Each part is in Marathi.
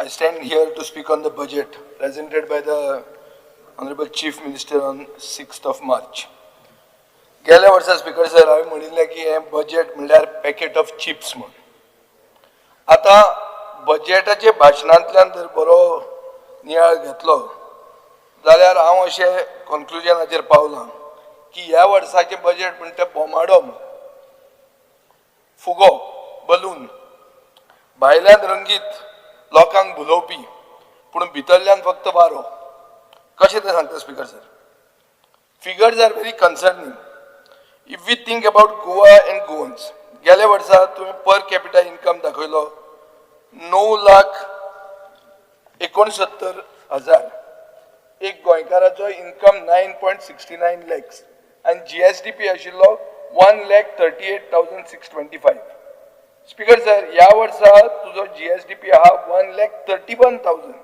I stand here to speak on the budget presented by the Honorable Chief Minister on 6th of March. गेल्या वर्सा स्पीकर सर हांवें म्हणिल्लें की हें बजेट म्हणल्यार पॅकेट ऑफ चिप्स म्हूण. आतां बजेटाचे भाशणांतल्यान जर बरो नियाळ घेतलो जाल्यार हांव अशें कन्क्लुजनाचेर पावलां की ह्या वर्साचें बजेट म्हणटा तें बोमाडो, फुगो, बलून, भायल्यान रंगीत लोकांक भुलोवपी पूण भितरल्यान फक्त वारो. कशें तें सांगता speaker sir. Figures are very concerning. If we think about Goa and Goans, गेल्या वर्सा तुवें पर कॅपिटा इन्कम दाखयलो 9,69,000. एक गोंयकाराचो इन्कम 9.69 lakhs आनी GSDP आशिल्लो 1,38,625. स्पीकर सर, ह्या वर्सा तुजो GSDP आहा 1,31,000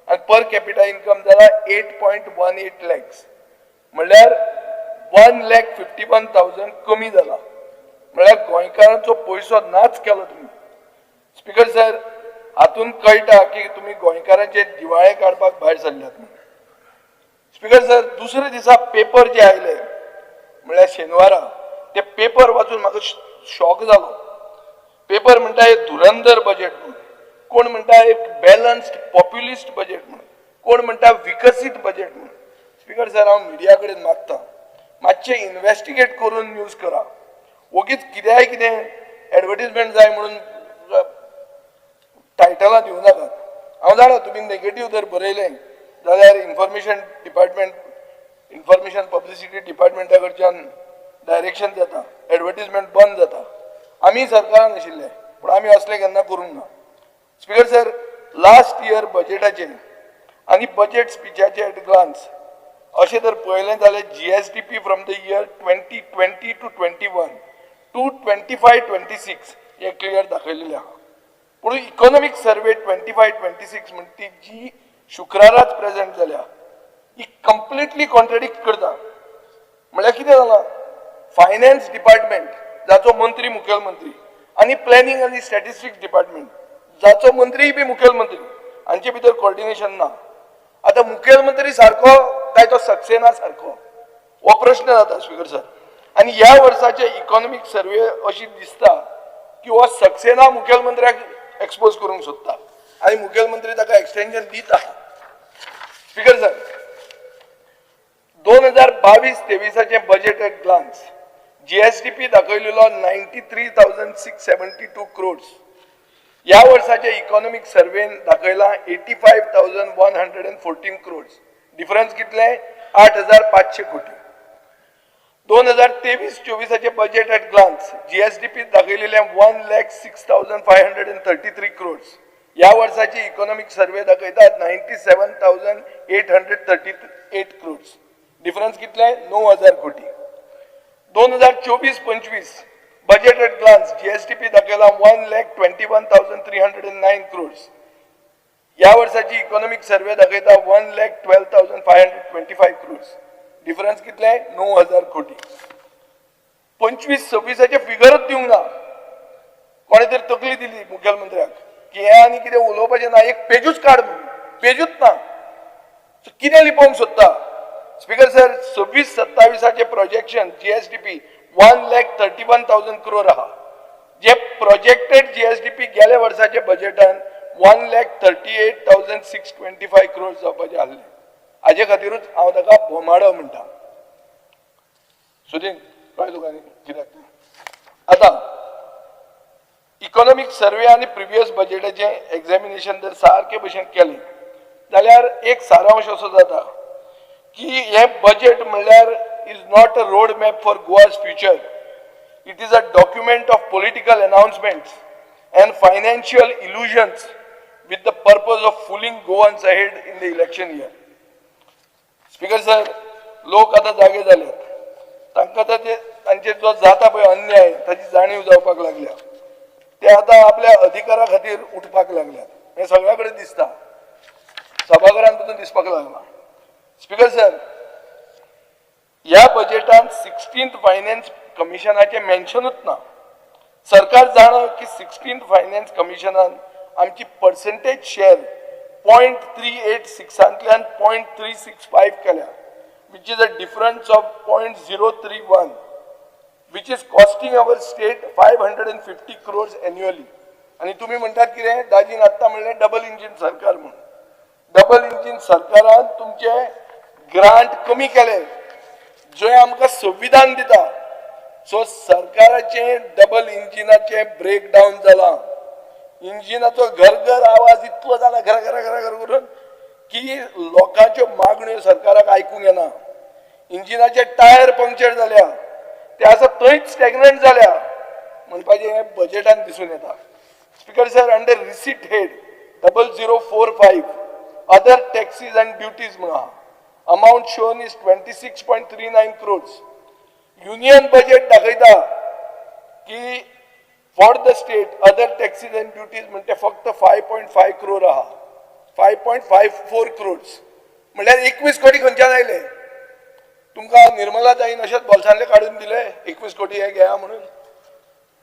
आनी पर कॅपिटा इन्कम जाला 8.18 lakhs. म्हणल्यार 1,51,000 कमी जाला. म्हणल्यार गोंयकारांचो पयसो नाच केलो तुमी. स्पीकर सर, हातून कळटा की तुमी गोंयकारांचे दिवाळे काडपाक भायर सरल्यात. स्पीकर सर, दुसरे दिसा पेपर जे आयले म्हणल्यार शेनवारा, ते पेपर वाचून म्हाका शॉक जालो. पेपर म्हणटा एक धुरंधर बजेट म्हणून, कोण म्हणटा एक बॅलन्स्ड पॉप्युलिस्ट बजेट म्हणून, कोण म्हणटा विकसीत बजेट म्हणून. स्पीकर सर, हांव मिडिया कडेन मागता मातशें इन्व्हेस्टिगेट करून न्यूज करा. वगीच कितें एडवर्टिजमेंट जाय म्हणून टायटलां दिवं नाकात. हांव जाणा तुमी नेगेटीव जर बरयलें जाल्यार इन्फॉर्मेशन पब्लिसिटी डिपार्टमेंटा कडच्यान डायरेक्शन जाता, एडवर्टिजमेंट बंद जाता. आमी सरकारान आशिल्ले पूण आमी असलें केन्ना करूंक ना. स्पीकर सर, लास्ट इयर बजेटाचेर आनी बजेट स्पिचाचे एट ग्लान्स अशें जर पळयलें जाल्यार GSDP from the year 2020 to 21 to 25-26 हे क्लियर दाखयलेलें आहा. पूण इकॉनॉमिक सर्वे 25-26 म्हणटी जी शुक्राराच प्रेझेंट जाल्या ही कंप्लिटली कॉन्ट्रडिक्ट करता. म्हळ्यार कितें जालां, फायनान्स डिपार्टमेंट जाचो मंत्री मुखेलमंत्री आनी प्लॅनिंग आनी स्टॅटिस्टिक्स डिपार्टमेंट जाचो मंत्रीय बी मुखेलमंत्री, हांचे भितर कोऑर्डिनेशन ना. आतां मुखेलमंत्री सारको काय तो सक्सेना सारको हो प्रश्न जाता स्पीकर सर. आनी ह्या वर्साचे इकॉनॉमिक सर्वे अशी दिसता की हो सक्सेना मुखेलमंत्र्याक एक्सपोज करूंक सोदता आनी मुखेलमंत्री ताका एक्सटेंशन दिता. स्पीकर सर, 2022-23 बजेट एट ग्लान्स GSDP दाखयलेलो 93,672 crores. ह्या वर्साचे इकॉनॉमिक सर्वेन दाखयला 85,114 crores. डिफरन्स कितले? 8,500 कोटी. 2023-24 बजेट एट ग्लान्स GSDP दाखयलेले 1,06,533 crores. ह्या वर्साची इकॉनॉमिक सर्वे दाखयता 97,838 crores. डिफरन्स कितले? 9,000 कोटी. 2024-25 बजेट एट ग्लान्स GSDP दाखयला 1,21,309 crores. ह्या वर्साची इकॉनॉमिक सर्वे दाखयता 1,12,525 crores. डिफरन्स कितले? 9,000 कोटी. 25-26 फिगरच दिवंक ना. कोणे तरी तकली दिली मुखेलमंत्र्याक की हे आनी कितें उलोवपाचें ना, एक पेजूच काड म्हणून. पेजूच ना. कितें लिपोवंक सोदता? Speaker sir, 26-27 projection GSDP 1,31,000 crore आहा. जे प्रोजेक्टेड GSDP गेल्या वर्साचे बजेटान 1,38,625 crores जावपाचे आहले. हाजे खातीरूच हांव ताका बोमाडो म्हणटा. सुदीन कळ्ळें तुका न्ही कित्याक? आतां इकॉनॉमिक सर्वे आनी प्रिवियस बजेटाचें एक्झामिनेशन जर सारके भशेन केलें जाल्यार एक सारांश असो जाता की हे बजेट म्हणल्यार is not a road map for Goa's future. It is a document of political announcements and financial illusions with the purpose of fooling Goans ahead in the election year. Speaker sir, लोक आता जागे जाल्यात. तांकां तांचे जो जाता पळय अन्याय ताची जाणीव जावपाक लागल्या. ते आता आपल्या अधिकारा खातीर उठपाक लागल्यात. हे सगळ्या कडेन दिसता, सभाघरांत पसून दिसपाक लागला. स्पीकर सर, ह्या बजेटान 16th फायनान्स कमिशनाचे मेन्शनूच ना. सरकार जाणो की 16th फायनान्स कमिशनान आमची पर्सेंटेज शेअर 0.386 0.365 केल्या, which is a difference of 0.031, which is costing our state 550 crores annually. आणि तुम्ही म्हणतात की रे दाजीन आता म्हणले डबल इंजिन सरकार म्हणून. डबल इंजिन सरकारान तुमचे ग्रांट कमी केले, जो आमकां संविधान दिता. सो सरकाराचे डबल इंजिनाचे ब्रेकडाऊन जाला. इंजिनाचो घरघर आवाज इतलो जाला घरा घरा घरा घरा करून की लोकांच्यो मागण्यो सरकाराक आयकूंक येना. इंजिनाचे टायर पंक्चर जाल्या, ते आसा थंयच स्टॅग्नंट जाल्या म्हणपाचें बजेटान दिसून येता. Speaker sir, under receipt head 0045 other taxes and duties म्हणा, amount shown is 26.39 crores. Union budget दाखयता की for the state other taxis and duties म्हणते फक्त 5.5 crore आहा, 5.54 crores. म्हणल्यार 21 कोटी खंयच्यान आयले? तुमकां निर्मला ताईन अशेंच बोल्सांतले काडून दिले 21 कोटी हे घेया म्हणून.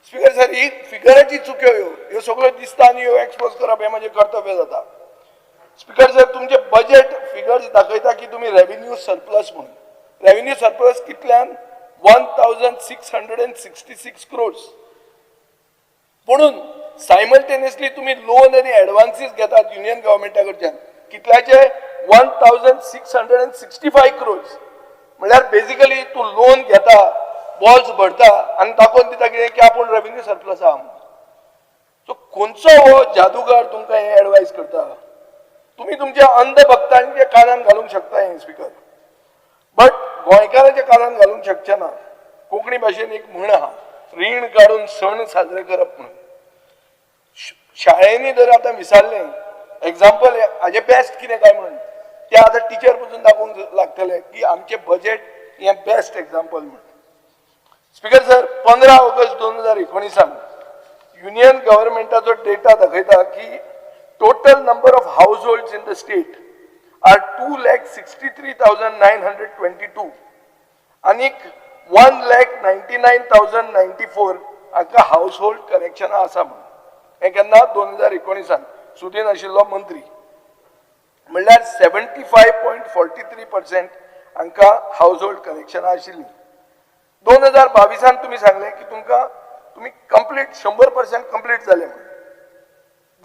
स्पीकर सर, ही फिगराची चुक्यो ह्यो सगळ्यो दिसता आनी ह्यो एक्सपोज करप हे म्हजें कर्तव्य जाता. स्पीकर सर, तुमचे बजेट फिगर्स दाखयता की तुम्ही रेव्हेन्यू सरप्लस म्हणून. रेव्हेन्यू सरप्लस कितल्यान? 1666 crores. म्हणून सायमल्टेनियसली तुम्ही लोन आणि ऍडव्हान्सेस घेतात युनियन गव्हर्नमेंटा कडच्यान कितल्याचे? 1665 crores. म्हणल्यार बेसिकली तू लोन घेता, बॉल्स भरता आणि दाखोवन दिता कितें की आपूण रेव्हेन्यू सरप्लस आहा म्हणून. सो खंयचो हो जादूगार तुमकां हे एडवायस करता? तुम्ही तुमच्या अंधभक्तांच्या कानान घालूंक शकता हे स्पीकर, बट गोंयकारांच्या कानान घालूंक शकचे ना. कोंकणी भाशेन एक म्हण आहा, रीण काढून सण साजरे करप म्हणून. शाळेंनी जर आता विचारलें एक्झाम्पल हाजे बेस्ट कितें काय म्हणून, ते आता टीचर पसून दाखोवंक लागतले की आमचे बजेट हे बेस्ट एक्झाम्पल म्हणून. स्पीकर सर, 15 ऑगस्ट 2019 युनियन गव्हर्नमेंटाचो डेटा दाखयता की total number of households in the state are 2,63,922 and 1,99,094 हाका हाऊसहोल्ड कनेक्शनां आसा म्हणून. हे केन्ना? 2019 सुदीन आशिल्लो मंत्री. म्हणल्यार 75.43% हांकां हाऊसहोल्ड कनेक्शनां आशिल्लीं. 2022 तुम्ही सांगले की तुम्ही कंप्लीट 100% कंप्लीट जाले म्हणून.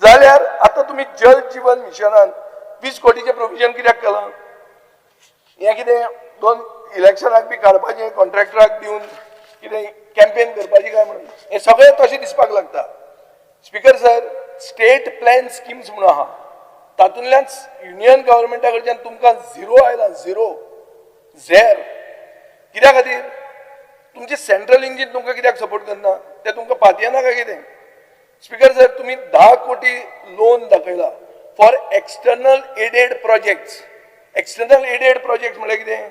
जाल्यार आता तुम्ही जल जीवन मिशनान 20 कोटीचे प्रोविजन कित्याक केलां? हे कितें दोन इलेक्शनाक बी काडपाचें, कॉन्ट्रॅक्टराक दिवन कितें कॅम्पेन करपाची काय म्हणून हे सगळें तशें दिसपाक लागता. Speaker sir, state plan schemes म्हणून आहा, तातूंतल्यान युनियन गव्हर्नमेंटा कडच्यान तुमकां झिरो आयला, झिरो झेर. कित्या खातीर? तुमचे सेंट्रल इंजिन तुमकां कित्याक सपोर्ट करना? ते तुमकां पातयना काय कितें? स्पीकर सर, तुम्ही 10 कोटी लोन दाखयला for external aided projects. External aided projects म्हळ्यार कितें?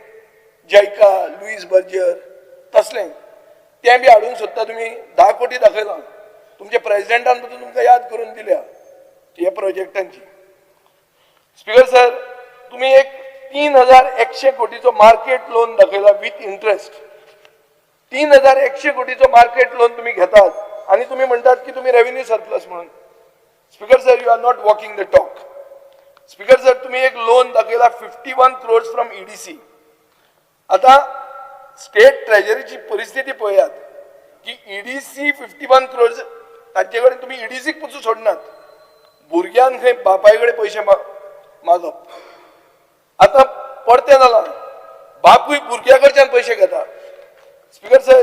जैका, लुईस बर्जर तसलें तें बी हाडूंक सोदता तुम्ही. 10 कोटी दाखयला. तुमच्या प्रेसिडेंटान पसून तुमकां याद करून दिल्या ह्या प्रोजेक्टांची. स्पीकर सर, तुम्ही एक 3100 कोटीचो मार्केट लोन दाखयला विथ इंटरेस्ट. 3100 कोटीचो मार्केट लोन तुम्ही घेतात आणि तुम्ही म्हणतात की तुम्ही रेव्हेन्यू सरप्लस म्हणून. Speaker sir, you are not walking the talk. Speaker sir, तुम्ही एक लोन दाखयला 51 crores फ्रॉम ईडीसी. आता स्टेट ट्रेजरीची परिस्थिती पळयात की ईडीसी 51 crores, ताचे कडेन तुम्ही ईडीसीक पसून सोडनात, भुरग्यांक खंय बापाय कडेन पयशे मागप. आता परते जाला, बापूय भुरग्या कडच्यान पयशे घेता. स्पीकर सर,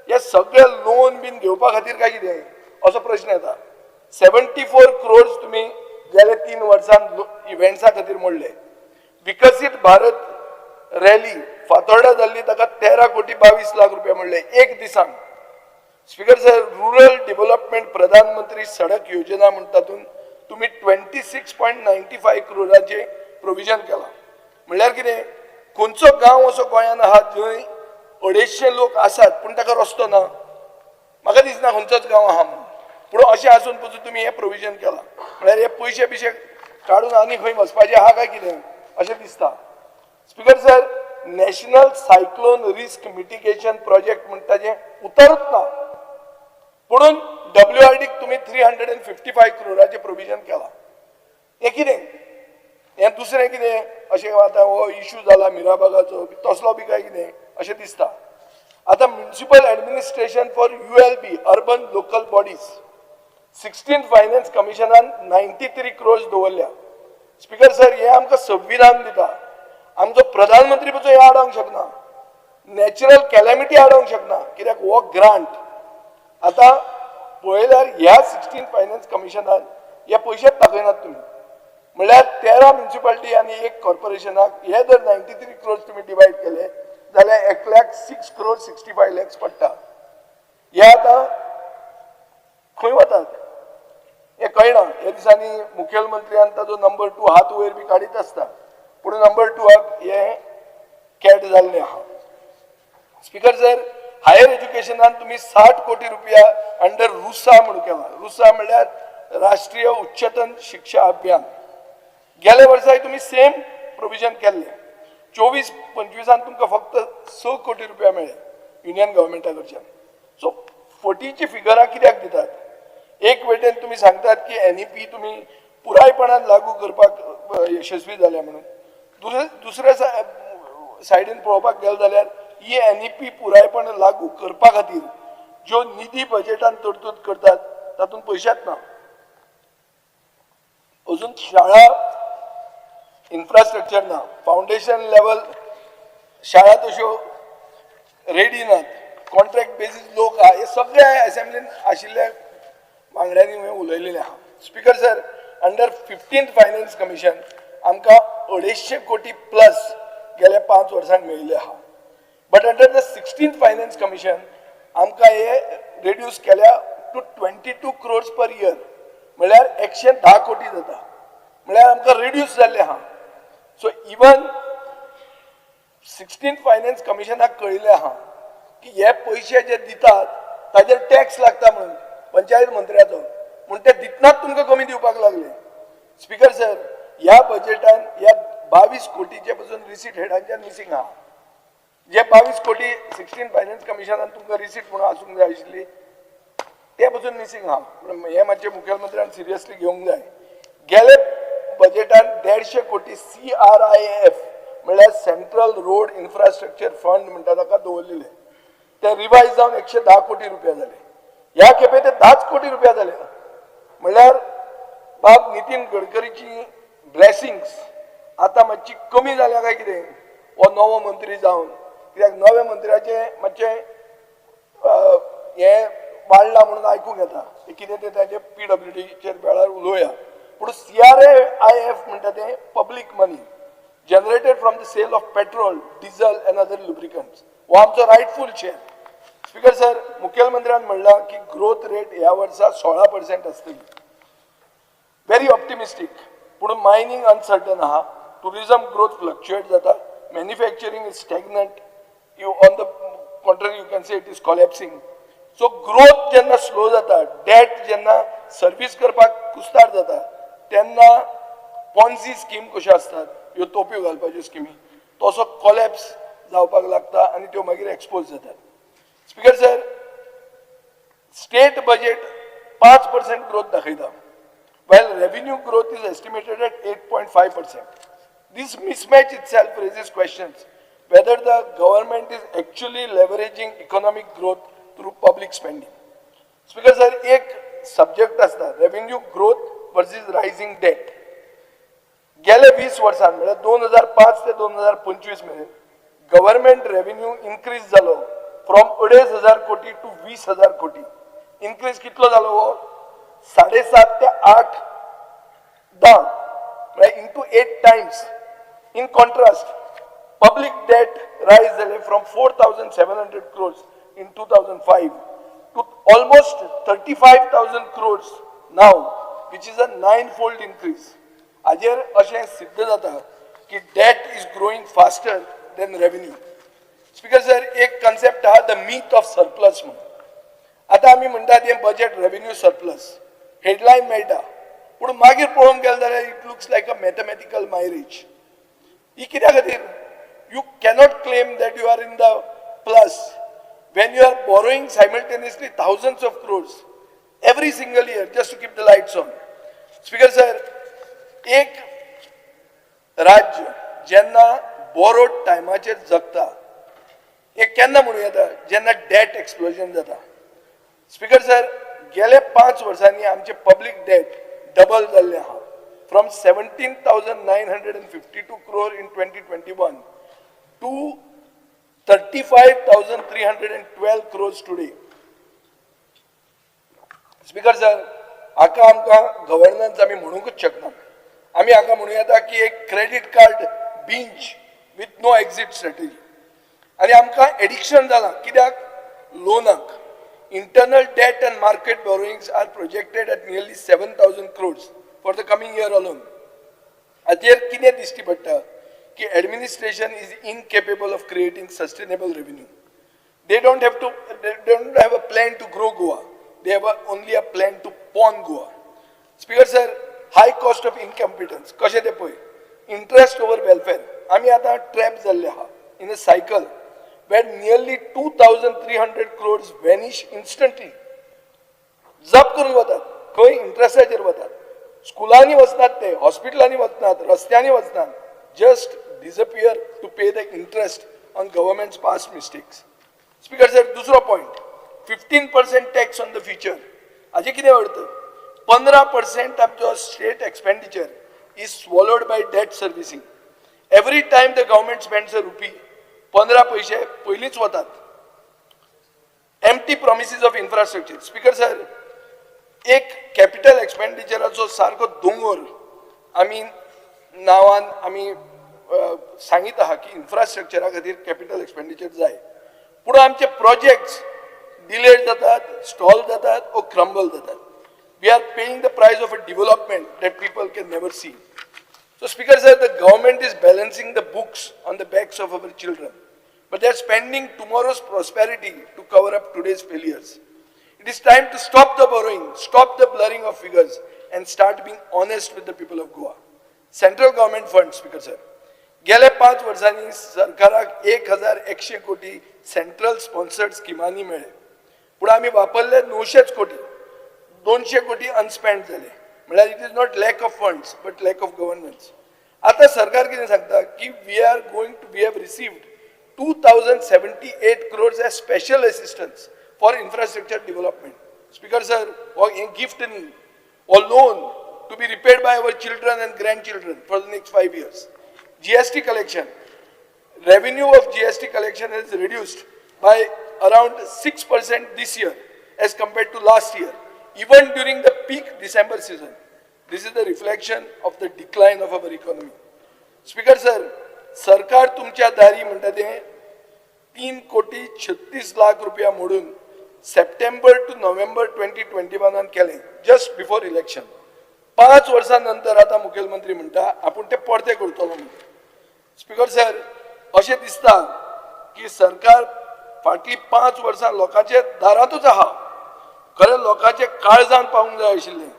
हे सगळे लोन बीन घेवपा खातीर काय कितें असो प्रश्न येता. 74 crores तुम्ही गेल्या 3 वर्सांत इव्हेंट्सा खातीर मोडले. विकसित भारत रॅली फातोर्डा जाल्ली ताका 13 कोटी 22 लाख रुपया मोडले एक दिसांक. स्पीकर सर, रुरल डेव्हलपमेंट प्रधानमंत्री सडक योजना म्हणटा तातूंत तुम्ही 26.95 crores प्रोविजन केला. म्हणल्यार कितें? खंयचो गांव असो गोंयान आहा जंय 250 लोक आसात पूण ताका रस्तो ना? म्हाका दिसना खंयचोच गांव आहा म्हणून. पूण अशें आसून पसून तुम्ही हे प्रोविजन केला. म्हळ्यार हे पयशे बिशे काडून आनी खंय वचपाचें आहा काय कितें अशें दिसता. Speaker sir, national cyclone risk mitigation project म्हणटा तें उतरूच ना, म्हणून WRDक तुम्ही 355 crores प्रोविजन केला. हे कितें? हे दुसरें कितें अशें आतां हो इश्यू जाला मिराबागाचो तसलो बी काय कितें अशें दिसता. आता municipal administration for ULB urban local bodies 16th finance कमिशनान 93 crores दवरल्या. स्पीकर सर हे आमकां संविधान दिता. आमचो प्रधानमंत्री पसून हे हाडूंक शकना, नॅचरल कॅलॅमिटी हाडूंक शकना, कित्याक हो ग्रांट आता पळयल्यार ह्या 16th फायनान्स कमिशनान हे पयशेच दाखयनात तुमी. म्हळ्यार 13 म्युनिसिपालिटी आनी 1 कॉर्पोरेशनाक हे जर 93 crores तुमी डिवायड केले जाल्यार 1,06,65 lakhs पडटा. हे आता खंय वतात हे कळना. ह्या दिसांनी मुखेलमंत्र्यान ताजो नंबर 2 हात वयर बी काडीत आसता, पूण नंबर 2 हे कॅट जाल्ले आहा. स्पीकर सर हायर एज्युकेशनान तुम्ही 60 कोटी रुपया अंडर रुसा म्हणून केला. रुसा म्हणल्यार राष्ट्रीय उच्चतम शिक्षा अभियान. गेल्या वर्साय तुम्ही सेम प्रोविजन केल्ले. 24-25 तुमकां फक्त 6 कोटी रुपया मेळ्ळे युनियन गव्हर्मेंटा कडच्यान. सो फटीची फिगरां कित्याक दितात? एक वेटेन तुम्ही सांगतात की NEP तुम्ही पुरायपणान लागू करपाक यशस्वी जाल्या म्हणून. दुसऱ्या सायडीन पळोवपाक गेले जाल्यार ही NEP पुरायपण लागू करपा खातीर ज्यो निधी बजेटान तरतूद करतात तातूंत पयशेच ना. अजून शाळा इन्फ्रास्ट्रक्चर ना, फाउंडेशन लेवल शाळा तश्यो रेडी नात, कॉन्ट्रॅक्ट बेसीस लोक आहा. हे सगळे असेंब्लीन आशिल्ल्या वांगड्यांनी हांवें उलयलेलें आहा. Speaker sir under 15th finance commission आमकां 250 कोटी प्लस गेल्या 5 वर्सांक मेळिल्ले आहा. But under the 16th finance commission आमकां हे रिड्यूस केल्या टू 22 crores पर इयर, म्हळ्यार 110 कोटी जाता. म्हळ्यार आमकां रिड्यूस जाल्ले आहा. सो इवन 16th फायनान्स कमिशनाक कळिल्लें आहा की हे पयशे जे दितात ताजेर टॅक्स लागता म्हणून पंचायत मंत्र्याचो, म्हूण ते दितनाच तुमकां कमी दिवपाक लागले. स्पीकर सर ह्या बजेटान ह्या 22 कोटीचे पसून रिसीट हेडांच्यान मिसींग आहा. जे 22 कोटी 16th फायनान्स कमिशनान तुमकां रिसीट म्हणून आसूंक जाय आशिल्ली ते पसून मिसींग आहा. हे मातशें मुखेलमंत्र्यान सिरियसली घेवंक जाय. गेले बजेटान 150 कोटी CRIF म्हळ्यार सेंट्रल रोड इन्फ्रास्ट्रक्चर फंड म्हणटा ताका दवरलेले. ते रिवायज जावन 110 कोटी रुपया जाले. ह्या खेपे ते 10 कोटी रुपया जाले. म्हळ्यार बाब नितीन गडकरीची ब्लेसिंग्स आता मातशी कमी जाल्या काय कितें हो नवो मंत्री जावन? कित्याक नव्या मंत्र्याचे मातशे हे वाडला म्हणून आयकूंक येता. कितें ते ताचे PWDचेर वेळार उलोवया. पूण CRIF म्हणटा ते public money generated from the sale of petrol, diesel and other lubricants. हो आमचो रायटफूल शेअर. स्पीकर सर मुखेलमंत्र्यान म्हणला की ग्रोथ रेट ह्या वर्सा 16% आसतली. Very optimistic. पूण मायनिंग अनसर्टन आहा, टुरिझम ग्रोथ फ्लक्च्युएट जाता, manufacturing is stagnant, on the contrary you can say it is collapsing. So growth जेन्ना स्लो जाता, डेट जेन्ना सर्व्हिस करपाक कुस्तार जाता तेन्ना पॉन्सी स्कीम कश्यो आसतात ह्यो तोप्यो घालपाच्यो स्किमी तसो कॉलॅप्स जावपाक लागता आनी त्यो मागीर एक्सपोज जातात. Speaker sir state budget 5% growth दाखयता, while revenue growth is estimated at 8.5%. This mismatch itself raises questions whether the government is actually leveraging economic growth through public spending. Speaker sir, एक subject असता revenue growth versus rising debt. गेल्या 20 वर्षांत म्हणजे 2005 ते 2025 मेरेन गव्हर्नमेंट रेव्हेन्यू इन्क्रीज जालो फ्रॉम 2,500 कोटी टू 20,000 कोटी. इन्क्रीज कितलो जालो हो? 7.5 ते 8 10 म्हणजे into 8 times. In contrast public debt rise झाले from 4,700 crores in 2005 to almost 35,000 crores now, which is a 9-fold increase. हाजेर अशें सिद्ध जाता की debt is growing faster than revenue. Speaker sir एक कन्सेप्ट आहा द मीथ ऑफ सरप्लस म्हणून. आता आमी म्हणटात हे बजेट रेव्हेन्यू सरप्लस हेडलायन मेळटा, पूण मागीर पळोवंक गेले जाल्यार it looks like a mathematical mirage. ही कित्या खातीर? You cannot claim that you are in the plus when you are borrowing simultaneously thousands of crores every single year just to keep the lights on. Speaker sir, एक राज्य जेन्ना बोरोड टायमाचेर जगता एक केन्ना म्हणूं येता जेन्ना डेट एक्सप्लोजन जाता. स्पीकर सर, गेले 5 वर्सांनी आमचे पब्लीक डेट डबल जाल्ले आहा. From 17,952 crore in 2021 to 35,312 crores today. Speaker sir, हाका आमकां गव्हर्नन्स आमी म्हणूंकच शकना. आमी हाका म्हणूं येता की एक credit card binge with no exit strategy. आनी आमकां एडिक्शन जालां. कित्याक? लोनाक. Internal debt and market borrowings are projected at nearly 7,000 crores for the coming year alone. हाचेर कितें दिश्टी पडटा की administration is incapable of creating sustainable revenue. They don't have a plan to grow Goa. They have only a plan to pawn Goa. Speaker sir, high cost of incompetence. कशें तें पळय. Interest over welfare. आमी आतां ट्रॅप जाल्ले आहा in a cycle where nearly 2,300 crores vanish instantly. जप करून वतात. खंय इंटरेस्टाचेर वतात. स्कुलांनी वचनात ते, हॉस्पिटलांनी वचनात, रस्त्यांनी वचनात. Just disappear to pay the interest on government's past mistakes. Speaker sir, दुसरो point 15% tax on the future. हाजे कितें अर्थ? 15% आमचो state expenditure is swallowed by debt servicing. Every time the government spends a rupee 15 पैसे पयलींच वतात. Empty promises of infrastructure. Speaker sir, एक कॅपिटल एक्सपेंडिचराचो सारको दोंगर आमी नांवान आमी सांगीत आहा की इन्फ्रास्ट्रक्चरा खातीर कॅपिटल एक्सपेंडिचर जाय. पूण आमचे प्रोजेक्ट्स डिलेड जातात, स्टॉल जातात ओ क्रम्बल जातात. We are paying the price of a development that people can never see. So Speaker sir, the government is balancing the books on the backs of our children, but they are spending tomorrow's prosperity to cover up today's failures. It is time to stop the borrowing, stop the blurring of figures and start being honest with the people of Goa. Central government funds, Speaker sir. गेल्या 5 वर्सांनी सरकाराक 1,100 कोटी सेंट्रल स्पॉन्सर्ड स्किमांनी मेळ्ळे. पूण आमी वापरले 900 कोटी. 200 कोटी अनस्पेंड झाले. म्हळ्यार it is not lack of funds but lack of governance. आता सरकार कितें सांगता की we have received 2,078 crores as special assistance for infrastructure development. Speaker sir, हो गिफ्ट न्ही, हो loan to be repaid by our children and grandchildren for the next 5 years. GST collection, revenue of GST collection has reduced by around 6% this year as compared to last year, even during the peak December season. This is the reflection of the decline of our economy. Speaker sir, सरकार तुमच्या दारी म्हणटा तें 3,36,00,000 रुपया मोडून सप्टेंबर टू नोव्हेंबर 2021 केलें, जस्ट बिफोर इलेक्शन. 5 वर्सां नंतर आता मुखेलमंत्री म्हणटा आपूण ते परते करतलो म्हणून. स्पीकर सर, अशें दिसता की सरकार फाटली 5 वर्सां लोकांच्या दारांतूच आहा. खरें लोकांचे काळजान पावूंक जाय आशिल्लें.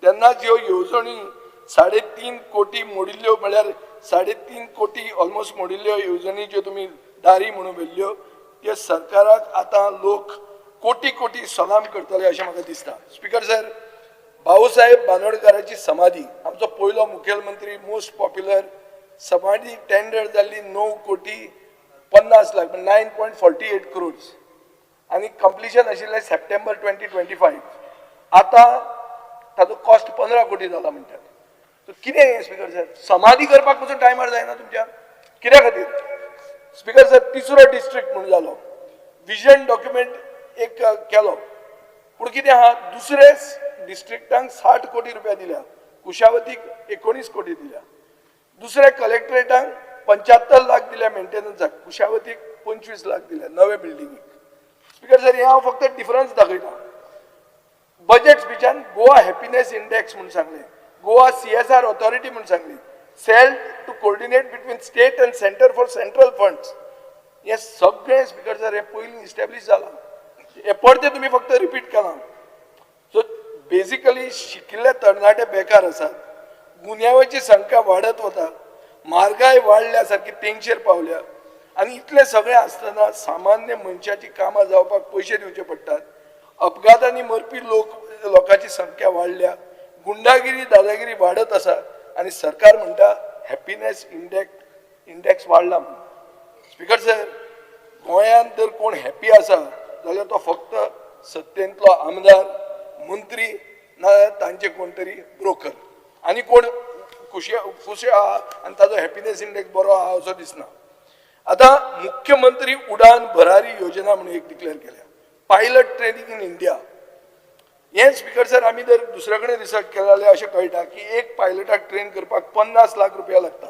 तेन्नाच ह्यो येवजणी 3.5 कोटी मोडिल्ल्यो, म्हळ्यार 3.5 कोटी ऑलमोस्ट मोडिल्ल्यो येवजणी ज्यो तुमी दारी म्हणून व्हेल्ल्यो, त्यो सरकाराक आतां लोक कोटी कोटी सलाम करतले अशें म्हाका दिसता. स्पीकर सर, भाऊसाहेब बांदोडकराची समाधी, आमचो पयलो मुखेलमंत्री, मोस्ट पॉप्युलर, समाधी टेंडर जाल्ली 9,50,00,000 9.48 crores आणि कंप्लिशन आशिल्लें सप्टेंबर 2025. आता ताजो कॉस्ट 15 कोटी जाला म्हणटात. सो कितें स्पीकर सर, समाधी करपाक पसून टायमार जायना तुमच्या? कित्या खातीर? स्पीकर सर, तिसरो डिस्ट्रिक्ट म्हणून जालो, विजन डॉक्युमेंट एक केलो, पूण कितें आहा, दुसरे डिस्ट्रिक्टांक 60 कोटी रुपया दिल्या, कुशावतीक 19 कोटी दिल्या, दुसऱ्या कलेक्टरेटांक 75 लाख दिल्या मेंटेनन्साक, कुशावतीक 25 लाख दिल्या नवे बिल्डिंगीक. स्पीकर सर, हे हांव फक्त डिफरन्स दाखयता. बजेट स्पिचान गोवा हॅपीनेस इंडेक्स म्हणून सांगलें, गोवा CSR ऑथॉरिटी म्हणून सांगली, cell to coordinate between state and centre for central funds. हे सगळें स्पीकर सर हे पयलीं इस्टॅब्लिश जालां. हे परते तुमी फक्त रिपीट केलां. सो बेसिकली शिकिल्ले तरणाटे बेकार आसात, गुन्यांवाची संख्या वाडत वता, म्हारगाय वाडल्या सारकी तेंगशेर पावल्या, आनी इतले सगळे आसतना सामान्य मनशाची कामां जावपाक पयशे दिवचे पडटात. अपघातांनी मरपी लोकांची संख्या वाडल्या, गुंडागिरी दादागिरी वाडत आसा, आनी सरकार म्हणटा हॅपीनेस इंडेक्स वाढला म्हणून. स्पीकर सर, गोंयांत जर कोण हॅपी आसा जाल्यार तो फक्त सत्तेंतलो आमदार, मंत्री ना तांचे कोण तरी ब्रोकर, आनी कोण खुशी आहा आनी ताजो हॅपीनेस इंडेक्स बरो आहा असो दिसना. आता मुख्यमंत्री उडान भरारी योजना म्हणून एक डिक्लेअर केल्या, पायलट ट्रेनिंग इन इंडिया. हे स्पीकर सर आमी जर दुसरे कडेन रिसर्च केले जाल्यार अशें कळटा की एक पायलटाक ट्रेन करपाक 50 लाख रुपया लागता.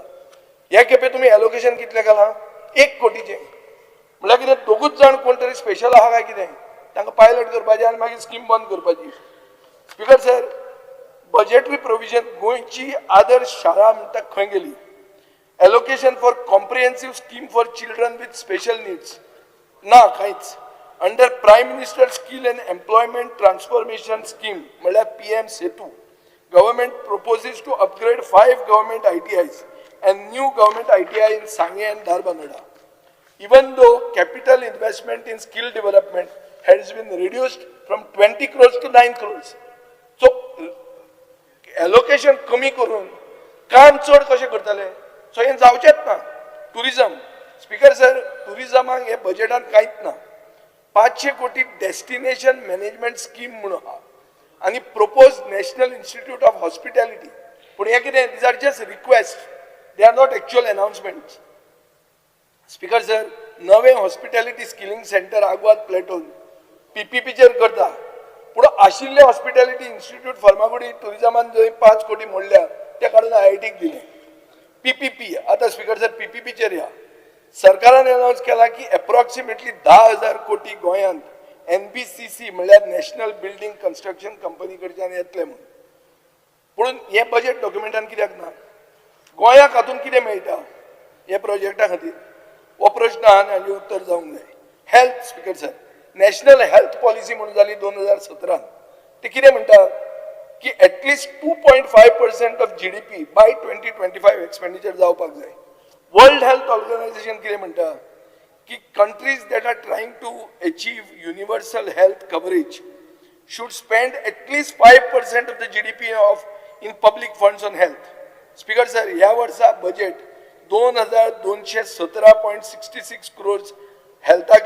ह्या खेपे तुमी एलोकेशन कितले केलां? 1 कोटीचें. म्हळ्यार कितें दोगूच जाण कोण तरी स्पेशल आहा काय कितें? तांकां पायलट करपाचें आनी मागीर स्कीम बंद करपाची. स्पीकर सर, बजेटरी प्रोविजन गोंयची आदर्श शाळा म्हणटा खंय गेली? Allocation for comprehensive scheme for children with special needs ना कांयच. Under prime minister skill and employment transformation scheme म्हळ्यार PM Setu, government proposes to upgrade 5 government ITIs and new government ITI in Sangye and Darbangada. Even though capital investment in skill development has been reduced from 20 crores to 9 crores. So, allocation कमी करून काम चड कशें करतले? सो हें जावचेंच ना. टुरिजम, स्पीकर सर, टुरिजमाक हे बजेटान कांयच ना. 500 कोटी डेस्टिनेशन मॅनेजमेंट स्कीम म्हणून आहा आनी propose national institute of hospitality. पूण हे कितें? These are just request, they are not actual announcements. Speaker sir, नवे हॉस्पिटॅलिटी स्किलिंग सेंटर आग्वाद प्लेटोन PPPचेर करता, पूण आशिल्ले हॉस्पिटॅलिटी इन्स्टिट्यूट फार्मागुडी टुरिजमान जंय 5 कोटी मोडल्या ते काडून IITक दिले. PPP आता स्पीकर सर PPPचेर या. सरकारान अनाउन्स केला की अप्रॉक्सिमेटली 10,000 कोटी गोंयांत NBCC म्हळ्यार नॅशनल बिल्डिंग कन्स्ट्रक्शन कंपनी कडच्यान येतले म्हणून. पूण हे बजेट डॉक्युमेंटान कित्याक ना? गोंयाक हातून कितें मेळटा हे प्रोजेक्टा खातीर? हो प्रश्न आहा आनी हाजें उत्तर जावंक जाय. Health, speaker sir, national health policy म्हणून जाली 2017. ते कितें म्हणटा की at least 2.5% of GDP by 2025 expenditure जावपाक जाय. वर्ल्ड हेल्थ ऑर्गनायझेशन कितें म्हणटा की countries that are trying to achieve universal health coverage should spend at least 5% of the GDP in public funds on health. Speaker sir, ह्या वर्सा बजेट 2217.66 crores हेल्थाक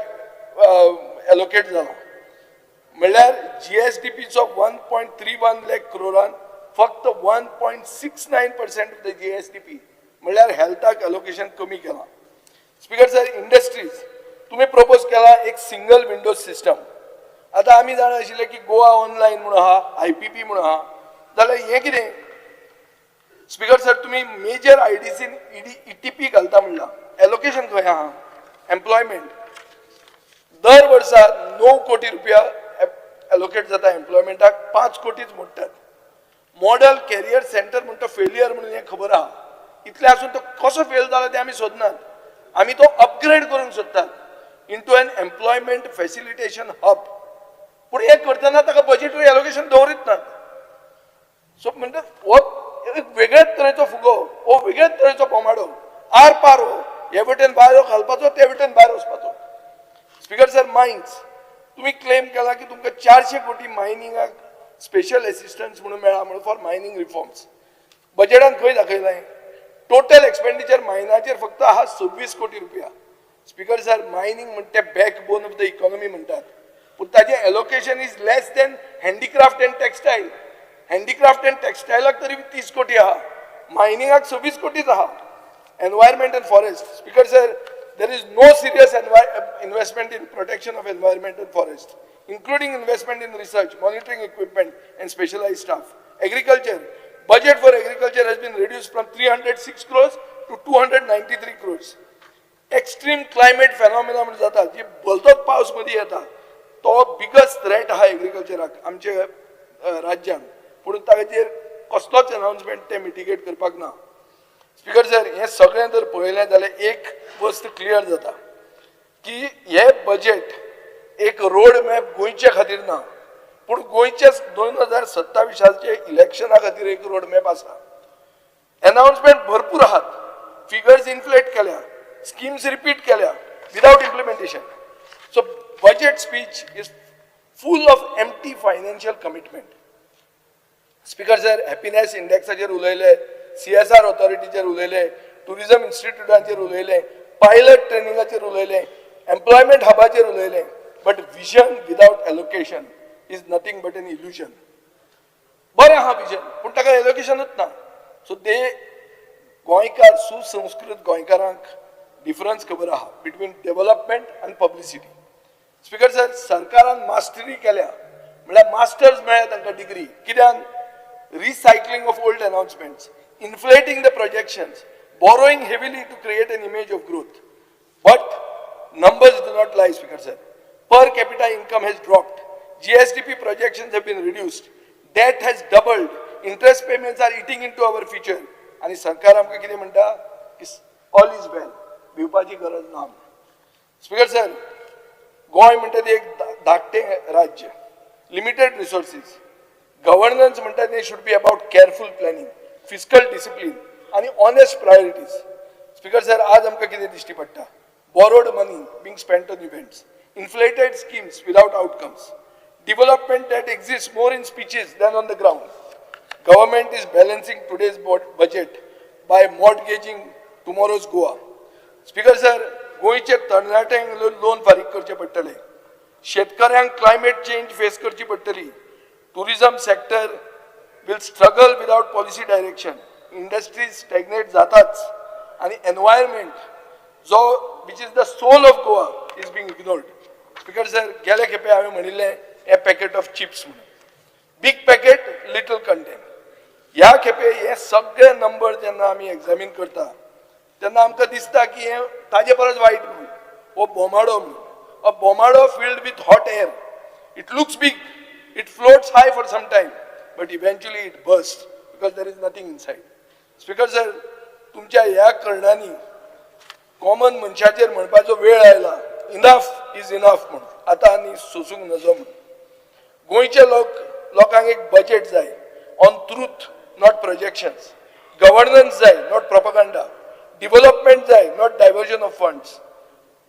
एलोकेट जाला. म्हळ्यार GSDPचो 1.31 lakh crores फक्त 1.69% ऑफ द GSDP म्हळ्यार हेल्थाक एलोकेशन कमी केला. स्पीकर सर, इंडस्ट्रीज तुम्ही प्रपोज केला एक सिंगल विंडोज सिस्टम. आता आम्ही जाण आशिल्ले की गोवा ऑनलाईन म्हणून आहा, IPP म्हणून आहा, जाल्यार हे कितें? स्पीकर सर, तुम्ही मेजर IDC ETP घालता म्हणला, एलोकेशन खंय आहा? एम्प्लॉयमेंट दर वर्सा 9 कोटी रुपया एलोकेट जाता एम्प्लॉयमेंटाक, 5 कोटीच मोडटात. मॉडल कॅरियर सेंटर म्हणटा फेलियर म्हणून हे खबर आहा. इतले आसून तो कसो फेल जाला ते आमी सोदनात. आमी तो अपग्रेड करूंक सोदतात into an employment facilitation hub. पूण हे करतना ताका बजेटरी एलोकेशन दवरीत नात. सो म्हणटा हो एक वेगळ्याच तरेचो फुगो, हो वेगळ्याच तरेचो बोमाडो, आर पार हो, हे वटेन भायर घालपाचो, ते वटेन भायर वचपाचो. स्पीकर सर, मायन्स तुम्ही क्लेम केला की तुमकां 400 कोटी मायनिंगाक स्पेशल असिस्टन्स म्हणून मेळ्ळा म्हणून फॉर मायनिंग रिफॉर्म्स. बजेटान खंय दाखयलां? टोटल एक्सपेंडिचर मायनाचेर फक्त आहा 26 कोटी रुपया. स्पीकर सर, मायनिंग म्हणटा बॅकबोन ऑफ द इकॉनॉमी म्हणटात, पूण ताजें allocation is less than handicraft and textile. Handicraft and टेक्सटायलाक तरी 30 कोटी आहा, मायनिंगाक 26 कोटीच आहा. Environment and forest, speaker sir, there is no serious investment in protection of environment and forest, including investment in research, monitoring equipment and specialized staff. Agriculture, budget for agriculture has been reduced from 306 crores to 293 crores. Extreme climate phenomena म्हणजे जाता, जी बोलतोच पावस मध्ये येता, तो बिगस्ट थ्रेट आहा एग्रीकल्चराक आमच्या राज्यान. पूण ताचेर कसलोच अनाउन्समेंट ते मिटिगेट करपाक ना. स्पीकर सर, हे सगळें जर पळयलें जाल्यार एक वस्त क्लियर जाता की हे बजेट एक रोड मॅप गोंयच्या खातीर ना, पूण गोंयच्या 2027चे इलेक्शना खातीर एक रोड मॅप आसा. अनाउन्समेंट भरपूर आहात, फिगर्स इन्फ्लेट केल्या, स्किम्स रिपीट केल्या without implementation. So budget speech is full of empty financial commitment. Speaker sir, happiness इंडेक्साचेर उलयले, CSR ऑथॉरिटीचेर उलयले, टुरिझम इन्स्टिट्यूटांचेर उलयले, पायलट ट्रेनिंगाचेर उलयले, एम्प्लॉयमेंट हबाचेर उलयले. But vision without allocation is nothing but an illusion. बरें आहा विजन, पूण ताका एलोकेशनूच ना. सो ते गोंयकार, सुसंस्कृत गोंयकारांक डिफरन्स खबर आहा बिटवीन डेव्हलपमेंट आनी पब्लिसिटी. स्पीकर सर, सरकारान मास्टरी केल्या म्हळ्यार मास्टर्स मेळ्ळ्या तांकां डिग्री. कित्यान? Recycling of old announcements, inflating the projections, borrowing heavily to create an image of growth. But numbers do not lie, Speaker sir. Per capita income has dropped. GSDP projections have been reduced. Debt has doubled. Interest payments are eating into our future. आणि सरकार आमकां कितें म्हणटा की ऑल इज वेल, भिवपाची गरज ना. स्पीकर सर, गोंय म्हणटा तें एक धाकटें राज्य, लिमिटेड रिसोर्सीस. गव्हर्नन्स म्हणटा तें should be about careful planning, fiscal discipline आणि ऑनेस्ट प्रायोरिटीज. स्पीकर सर, आज आमकां कितें दिश्टी पडटा? borrowed money being spent on events, inflated schemes without outcomes, development that exists more in speeches than on the ground. Government is balancing today's budget by mortgaging tomorrow's Goa. Speaker sir, गोंयचे तरणाट्यांक लोन फारीक करचे पडटले, शेतकऱ्यांक क्लायमेट चेंज फेस करची पडटली, tourism sector will struggle without policy direction, industries stagnate जाताच, आणि एन्व्हायरमेंट जो which is the soul of Goa is being ignored. Speaker sir, गेल्या खेपे हांवें म्हणिल्लें a packet of chips म्हणून, big packet little content. ह्या खेपे हे सगळे नंबर जेन्ना आमी एग्जामीन करता तेन्ना आमकां दिसता की हे ताजे परस वायट म्हणून, हो बोमाडो म्हणून. अ बोमाडो filled with hot air. It looks big, it floats high for some time, but eventually it bursts because there is nothing inside. Speaker sir, तुमच्या ह्या कारणांनी कॉमन मनशाचेर म्हणपाचो वेळ आयला, इनफ इज इनफ म्हणून, आतां आनी सोसूंक नजो म्हणून. गोंयचे लोकांक एक बजेट जाय on truth not projections, governance जाय नॉट प्रोपगंडा, डेव्हलपमेंट जाय not diversion of funds.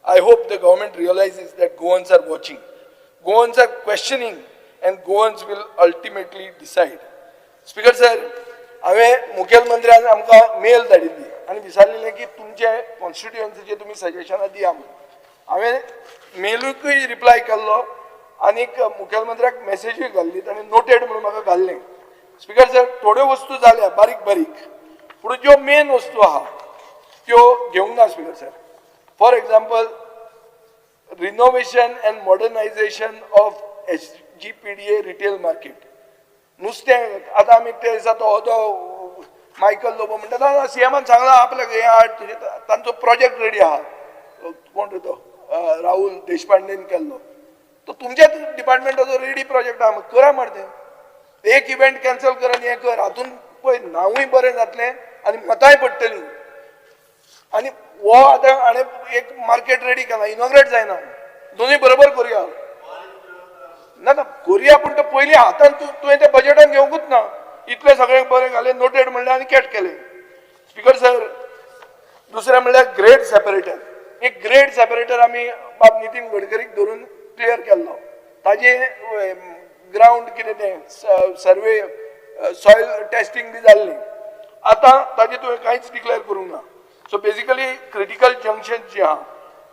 I hope the government realizes that Goans are watching, Goans are questioning, and Goans will ultimately decide. Speaker sir, हांवें मुखेलमंत्र्यान आमकां मेल धाडिल्ली आनी विचारलेलें की तुमचे कॉन्स्टिट्युएन्सीचे तुमी सजेशनां दिया म्हणून. हांवें मेलूकय रिप्लाय केल्लो आनीक मुखेलमंत्र्याक मेसेजूय घाल्ली, ताणें नोटेड म्हणून म्हाका घाल्लें. स्पीकर सर, थोड्यो वस्तू जाल्या बारीक बारीक, पूण ज्यो मेन वस्तू आहा त्यो घेवंक ना. Speaker sir, for example, renovation and modernization of SGPDA retail market. नुस्तें आतां आमी ते दिसा तो मायकल लोबो म्हणटा ना सीएमान सांगला आपल्याक हे हाड, तांचो प्रोजेक्ट रेडी आहा. कोण रे तो राहुल देशपांडेन केल्लो. तो तुमच्या डिपार्टमेंटाचो रेडी प्रोजेक्ट आहा, करा मरे ते. एक इव्हेंट कॅन्सल कर आनी हें कर, हातून पळय नांवूय बरें जातलें आनी मतांय पडटलीं. आनी वो आतां हाणें एक मार्केट रेडी केला, इनॉग्रेट जायना. दोनूय बरोबर करुया ना ना करुया, पूण ते पयलीं हातान तुवें ते बजेटान घेवंकूच ना. इतलें सगळें बरें घालें, नोटेड म्हणलें आनी कॅट केलें. स्पीकर सर, दुसरें म्हणल्यार ग्रेड सेपरेटर. एक ग्रेड सेपरेटर आमी बाब नितीन गडकरीक धरून क्लियर केल्लो. ताजे ग्रावंड कितें तें सर्वे सॉयल टेस्टिंग बी जाल्लें. आतां ताजें तुवें कांयच डिक्लेअर करूंक ना. सो बेसिकली क्रिटिकल जंक्शन जी आहा,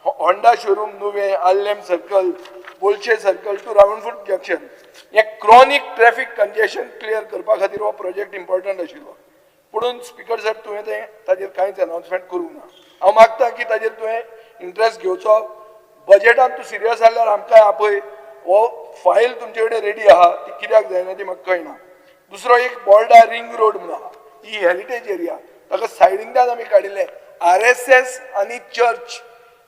होंडा शोरूम नुवें, आल्लेम circle, Bolshe circle to Ravanfond junction, हे क्रॉनिक ट्रॅफिक कंजेशन क्लियर करपा खातीर हो प्रोजेक्ट इम्पॉर्टंट आशिल्लो. पुणून स्पीकर सर तुवें तें ताजेर कांयच अनाउन्समेंट करूंक ना. हांव मागता की ताजेर तुवें इंट्रस्ट घेवचो. बजेटान तूं सिरियस जाल्यार आमकांय आपय. हो फायल तुमचे कडेन रेडी आहा, ती कित्याक जायना ती म्हाका कळना. दुसरो एक बोर्डा रिंग रोड म्हणून आहा, ही हेरिटेज एरिया, ताका सायडींतल्यान आमी काडिल्लें. RSS आनी चर्च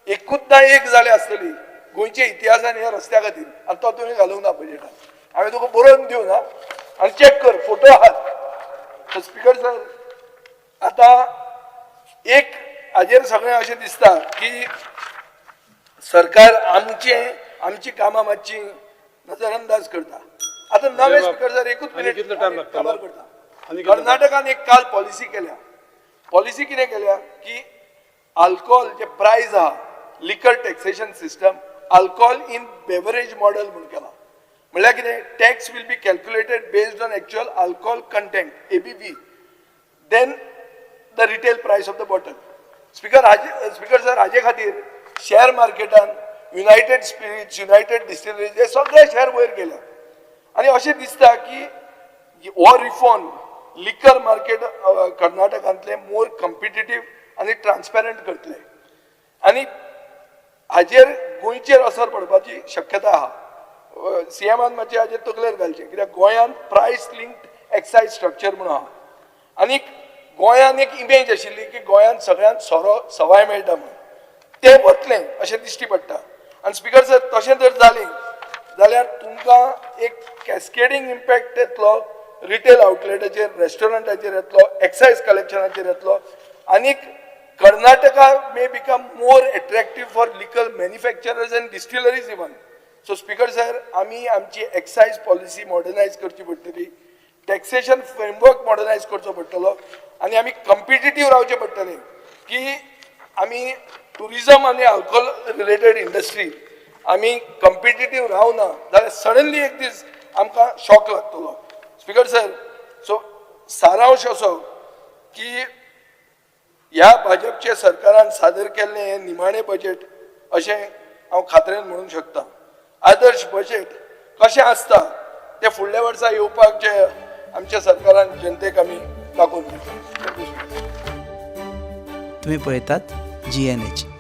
एकूचदा एक जाले आसतली गोंयच्या इतिहासान ह्या रस्त्या खातीर, आनी तो तुवें घालूंक ना बजेटान. हांवें तुका बरोवन दिवं ना, आनी चॅक कर, फोटो आहात. स्पीकर सर, आतां एक हाजेर सगळें अशें दिसता की सरकार आमची कामां मातशी नजरअंदाज करता. आतां नवे स्पीकर सर एकूच मिनीट खबर करता. कर्नाटकान एक काल पॉलिसी केल्या. पॉलिसी कितें केल्या की अल्कोहोल जे प्रायस आहा, liquor taxation system alcohol in beverage model म्हणून केला. म्हळ्यार कितें, tax will be calculated based on actual alcohol content ABV. Then the retail price of the bottle. Speaker sir, हाजे खातीर शेअर मार्केटान युनायटेड स्पिरिट्स, युनायटेड डिस्टिलरीज हे सगळे शेअर वयर गेल्या. आणि अशें दिसता की हो रिफॉर्म लिकर मार्केट कर्नाटकांतले मोर कॉम्पिटिटीव आनी ट्रान्सपेरंट करतले. आनी हाजेर गोंयचेर असर पडपाची शक्यता आहा. सीएमान मातशें हाजेर तकलेर घालचें, कित्याक गोंयांत प्रायस लिंक्ड एक्सायज स्ट्रक्चर म्हणून आहा. आनीक गोंयांत एक इमेज आशिल्ली की गोंयांत सगळ्यांत सवाय मेळटा म्हणून, तें वतलें अशें दिश्टी पडटा. आनी स्पीकर सर, तशें जर जालें जाल्यार तुमकां एक कॅस्केडींग इम्पॅक्ट येतलो रिटेल आउटलेटाचेर, रेस्टॉरंटाचेर येतलो, एक्सायज कलेक्शनाचेर येतलो. आनीक Karnataka may become more attractive for liquor manufacturers and distilleries even. So speaker sir, आमी आमची एक्सायज पॉलिसी मॉडर्नायज करची पडटली, टॅक्सेशन फ्रेमवर्क मॉडर्नायज करचो पडटलो, आनी आमी कॉम्पिटिटीव रावचे पडटले की आमी टुरिजम आनी अल्कोहोल रिलेटेड इंडस्ट्री आमी कॉम्पिटिटीव रावना जाल्यार सडनली एक दीस आमकां शॉक लागतलो. स्पीकर सर, सो सारांश असो की ह्या भाजपच्या सरकारान सादर केल्लें हें निमाणें बजेट अशें हांव खात्रेन म्हणूंक शकता. आदर्श बजेट कशें आसता तें फुडल्या वर्सा येवपाक जे आमच्या सरकारान जनतेक आमी दाखोवन दिता. तुम्ही पळयतात GNH.